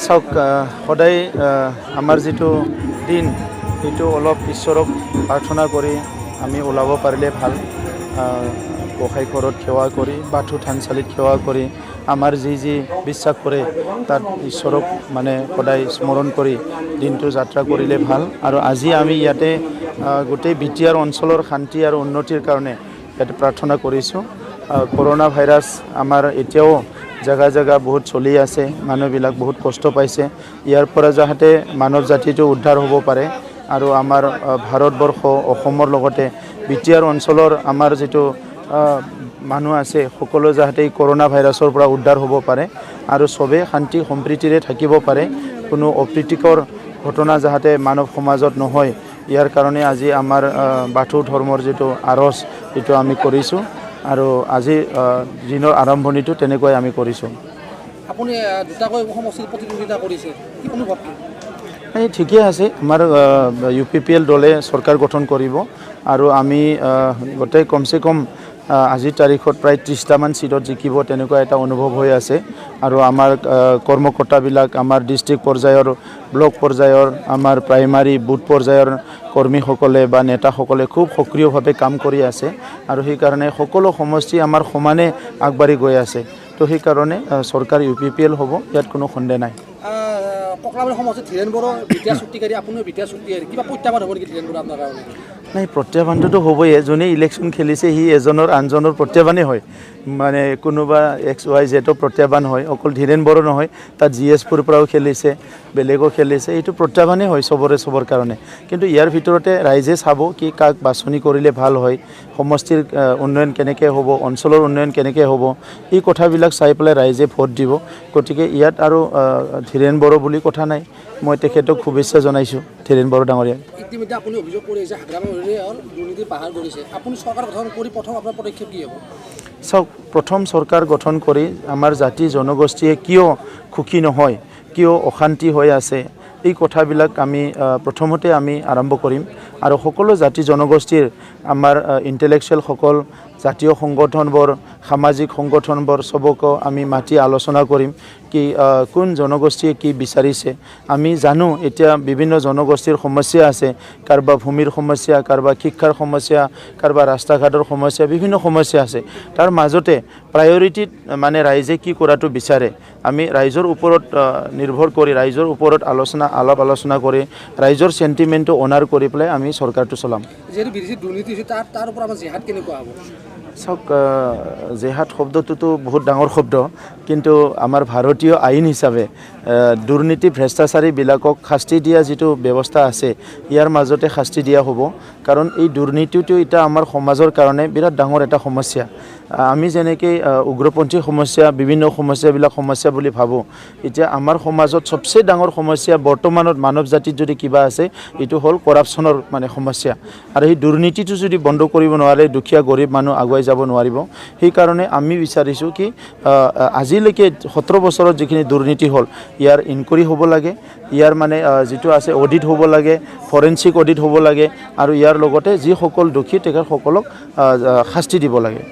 চাওক সদায় আমাৰ যিটো দিন সেইটো অলপ ঈশ্বৰক প্ৰাৰ্থনা কৰি আমি ওলাব পাৰিলে ভাল। গোসাঁই ঘৰত সেৱা কৰি বাথৌ থানচালিত সেৱা কৰি আমাৰ যি বিশ্বাস কৰে তাত ঈশ্বৰক মানে সদায় স্মৰণ কৰি দিনটো যাত্ৰা কৰিলে ভাল। আৰু আজি আমি ইয়াতে গোটেই বিটিআৰ অঞ্চলৰ শান্তি আৰু উন্নতিৰ কাৰণে ইয়াতে প্ৰাৰ্থনা কৰিছোঁ। কৰোনা ভাইৰাছ আমাৰ এতিয়াও জেগা জেগা বহুত চলি আছে, মানুহবিলাক বহুত কষ্ট পাইছে। ইয়াৰ পৰা যাতে মানৱ জাতিটো উদ্ধাৰ হ'ব পাৰে আৰু আমাৰ ভাৰতবৰ্ষ অসমৰ লগতে বিটিআৰ অঞ্চলৰ আমাৰ যিটো মানুহ আছে সকলো যাতে এই কৰোনা ভাইৰাছৰ পৰা উদ্ধাৰ হ'ব পাৰে আৰু চবে শান্তি সম্প্ৰীতিৰে থাকিব পাৰে, কোনো অপ্ৰীতিকৰ ঘটনা যাতে মানৱ সমাজত নহয় ইয়াৰ কাৰণে আজি আমাৰ বাথৌ ধৰ্মৰ যিটো আৰজ এইটো আমি কৰিছোঁ আৰু আজি দিনৰ আৰম্ভণিটো তেনেকৈ আমি কৰিছোঁ। আপুনি দুটাকৈ সমষ্টিৰ প্ৰতিদ্বন্দ্বিতা কৰিছে, কি অনুভৱ? এই ঠিকেই আছে, আমাৰ UPPL দলে চৰকাৰ গঠন কৰিব আৰু আমি গোটেই কমচে কম আজিৰ তাৰিখত প্ৰায় 30টামান চিটত জিকিব তেনেকুৱা এটা অনুভৱ হৈ আছে। আৰু আমাৰ কৰ্মকৰ্তাবিলাক আমাৰ ডিষ্ট্ৰিক্ট পৰ্যায়ৰ, ব্লক পৰ্যায়ৰ, আমাৰ প্ৰাইমাৰী বুথ পৰ্যায়ৰ কৰ্মীসকলে বা নেতাসকলে খুব সক্ৰিয়ভাৱে কাম কৰি আছে আৰু সেইকাৰণে সকলো সমষ্টি আমাৰ সমানে আগবাঢ়ি গৈ আছে। তো সেইকাৰণে চৰকাৰ UPPL হ'ব, ইয়াত কোনো সন্দেহ নাই। ককলাবাৰী সমষ্টিত ধীৰেন বড়ো বিটিআৰ চুক্তিকাৰী, আপুনিও বিটিআৰ চুক্তিকাৰী, কিবা প্ৰত্যাহ্বান হ'ব নেকি ধীৰেন বড়ো আপোনাৰ কাৰণে? নাই, প্ৰত্যাহ্বানটোতো হ'বই। যোনে ইলেকশ্যন খেলিছে সি এজনৰ আনজনৰ প্ৰত্যাহ্বানেই হয়, মানে কোনোবা XYZ প্ৰত্যাহ্বান হয়, অকল ধীৰেন বড়ো নহয়, তাত GS4ৰ পৰাও খেলিছে, বেলেগো খেলিছে, এইটো প্ৰত্যাহ্বানেই হয় চবৰ কাৰণে। কিন্তু ইয়াৰ ভিতৰতে ৰাইজে চাব কি কাক বাছনি কৰিলে ভাল হয়, সমষ্টিৰ উন্নয়ন কেনেকৈ হ'ব, অঞ্চলৰ উন্নয়ন কেনেকৈ হ'ব, এই কথাবিলাক চাই পেলাই ৰাইজে ভোট দিব। গতিকে ইয়াত আৰু ধীৰেন বড়ো বুলি কথা নাই, মই তেখেতক শুভেচ্ছা জনাইছোঁ, ধীৰেন বড়ো ডাঙৰীয়া। ইতিমধ্যে আপুনি অভিযোগ কৰিছে হাগ্ৰামাৰে দুৰ্নীতিৰ পাহাৰ কৰিছে, আপুনি চৰকাৰ গঠন কৰি প্ৰথম আপোনাৰ পদক্ষেপ কি হ'ব? চাওক, প্ৰথম চৰকাৰ গঠন কৰি আমাৰ জাতি জনগোষ্ঠীয়ে কিয় সুখী নহয়, কিয় অশান্তি হৈ আছে, এই কথাবিলাক আমি প্ৰথমতে আমি আৰম্ভ কৰিম আৰু সকলো জাতি জনগোষ্ঠীৰ আমাৰ ইণ্টেলেকচুৱেলসকল, জাতীয় সংগঠনবোৰ, সামাজিক সংগঠনবোৰ চবকো আমি মাতি আলোচনা কৰিম কি কোন জনগোষ্ঠীয়ে কি বিচাৰিছে। আমি জানো এতিয়া বিভিন্ন জনগোষ্ঠীৰ সমস্যা আছে, কাৰোবাৰ ভূমিৰ সমস্যা, কাৰোবাৰ শিক্ষাৰ সমস্যা, কাৰোবাৰ ৰাস্তা ঘাটৰ সমস্যা, বিভিন্ন সমস্যা আছে। তাৰ মাজতে প্ৰায়ৰিটিত মানে ৰাইজে কি কৰাটো বিচাৰে, আমি ৰাইজৰ ওপৰত নিৰ্ভৰ কৰি ৰাইজৰ ওপৰত আলাপ আলোচনা কৰি ৰাইজৰ চেণ্টিমেণ্টটো অনাৰ কৰি পেলাই আমি চৰকাৰটো চলাম। যিহেতু বিদেশী দুৰ্নীতি হৈছে তাৰ ওপৰত আমাৰ জেহাদ কেনেকুৱা হ'ব? চাওক, জেহাদ শব্দটোতো বহুত ডাঙৰ শব্দ, কিন্তু আমাৰ ভাৰতীয় আইন হিচাপে দুৰ্নীতি ভ্ৰষ্টাচাৰীবিলাকক শাস্তি দিয়া যিটো ব্যৱস্থা আছে ইয়াৰ মাজতে শাস্তি দিয়া হ'ব। কাৰণ এই দুৰ্নীতিটো এতিয়া আমাৰ সমাজৰ কাৰণে বিৰাট ডাঙৰ এটা সমস্যা। আমি যেনেকৈ উগ্ৰপন্থী সমস্যা, বিভিন্ন সমস্যাবিলাক সমস্যা বুলি ভাবোঁ, এতিয়া আমাৰ সমাজত চবচে ডাঙৰ সমস্যা বৰ্তমানত মানৱ জাতিত যদি কিবা আছে এইটো হ'ল কৰাপশ্যনৰ মানে সমস্যা। আৰু এই দুৰ্নীতিটো যদি বন্ধ কৰিব নোৱাৰে দুখীয়া গৰীব মানুহ আগুৱাই যাব নোৱাৰিব। সেইকাৰণে আমি বিচাৰিছোঁ কি আজিলৈকে 17 বছৰত যিখিনি দুৰ্নীতি হ'ল ইয়াৰ ইনকুৱাৰী হ'ব লাগে, ইয়াৰ মানে যিটো আছে অডিট হ'ব লাগে, ফৰেনচিক অডিট হ'ব লাগে আৰু ইয়াৰ লগতে যিসকল দোষী তেখেতসকলক শাস্তি দিব লাগে।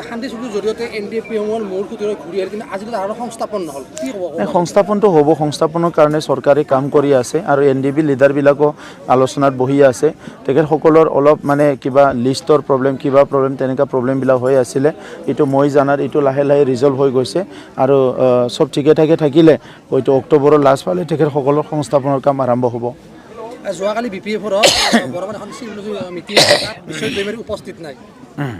শান্তি চুক্তিৰ জৰিয়তে NDP-সমূহৰ মূল সুতিৰে ঘূৰি আহিল, কিন্তু আজিলৈকে আৰু সংস্থাপন নহ'ল, কি হ'ব? সংস্থাপনটো হ'ব, সংস্থাপনৰ কাৰণে চৰকাৰে কাম কৰি আছে আৰু NDP লিডাৰবিলাকো আলোচনাত বহি আছে। তেখেতসকলৰ অলপ মানে কিবা লিষ্টৰ প্ৰব্লেম, কিবা প্ৰব্লেম, তেনেকুৱা প্ৰব্লেমবিলাক হৈ আছিলে। এইটো মই জানাত এইটো লাহে লাহে ৰিজল্ভ হৈ গৈছে আৰু চব ঠিকে ঠাকে থাকিলে হয়তো অক্টোবৰৰ লাষ্ট ফালে তেখেতসকলৰ সংস্থাপনৰ কাম আৰম্ভ হ'ব। যোৱাকালি BPF-ৰ বৰ্তমান এখন মিটিং বিশ্বজিৎ দৈমাৰী উপস্থিত নাই,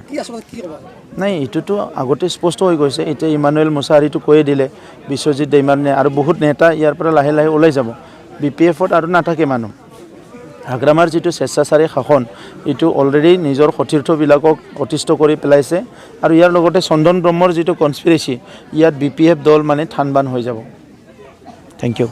কি আচলতে কি ক'ব? নাই, এইটোতো আগতে স্পষ্ট হৈ গৈছে। এতিয়া ইমানুৱেল মুছাহাৰীটো কৈয়ে দিলে বিশ্বজিৎ দৈমাৰী আৰু বহুত নেতা ইয়াৰ পৰা লাহে লাহে ওলাই যাব। BPF-ত আৰু নাথাকে মানুহ। হাগ্ৰামাৰ যিটো স্বেচ্ছাচাৰী শাসন এইটো অলৰেডি নিজৰ সতীৰ্থবিলাকক অতিষ্ঠ কৰি পেলাইছে আৰু ইয়াৰ লগতে চন্দন ব্ৰহ্মৰ যিটো কনস্পিৰেচি ইয়াত BPF দল মানে থানবান হৈ যাব। Thank U.